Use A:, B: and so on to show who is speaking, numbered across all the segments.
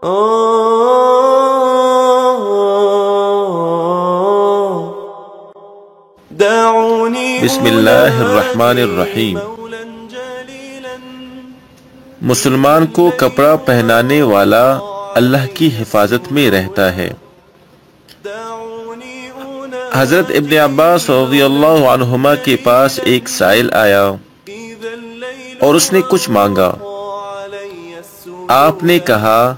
A: بسم اللہ الرحمن الرحیم۔ مسلمان کو کپڑا پہنانے والا اللہ کی حفاظت میں رہتا ہے۔ حضرت ابن عباس رضی اللہ عنہما کے پاس ایک سائل آیا اور اس نے کچھ مانگا۔ آپ نے کہا،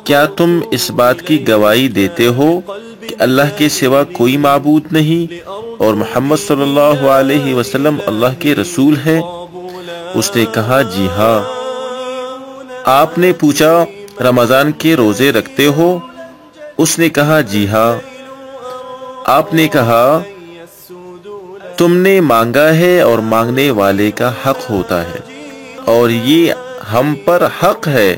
A: کیا تم اس بات کی گواہی دیتے ہو کہ اللہ کے سوا کوئی معبود نہیں اور محمد صلی اللہ علیہ وسلم اللہ کے رسول ہیں؟ اس نے کہا، جی ہاں۔ آپ نے پوچھا، رمضان کے روزے رکھتے ہو؟ اس نے کہا، جی ہاں۔ آپ نے کہا، تم نے مانگا ہے اور مانگنے والے کا حق ہوتا ہے، اور یہ ہم پر حق ہے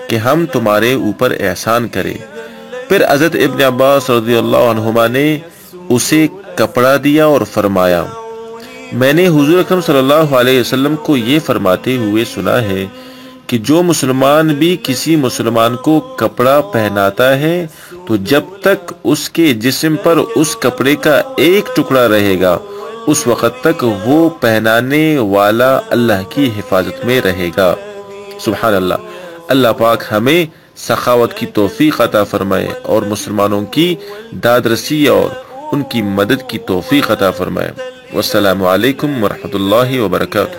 A: کہ ہم تمہارے اوپر احسان کریں۔ پھر حضرت ابن عباس رضی اللہ عنہما نے اسے کپڑا دیا اور فرمایا، میں نے حضور اکرم صلی اللہ علیہ وسلم کو یہ فرماتے ہوئے سنا ہے کہ جو مسلمان بھی کسی مسلمان کو کپڑا پہناتا ہے تو جب تک اس کے جسم پر اس کپڑے کا ایک ٹکڑا رہے گا اس وقت تک وہ پہنانے والا اللہ کی حفاظت میں رہے گا۔ سبحان اللہ۔ اللہ پاک ہمیں سخاوت کی توفیق عطا فرمائے اور مسلمانوں کی دادرسی اور ان کی مدد کی توفیق عطا فرمائے۔ والسلام علیکم ورحمۃ اللہ وبرکاتہ۔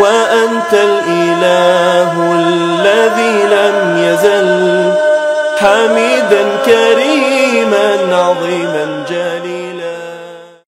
B: وأنت الإله الذي لم يزل حميدا كريما عظيما جليلا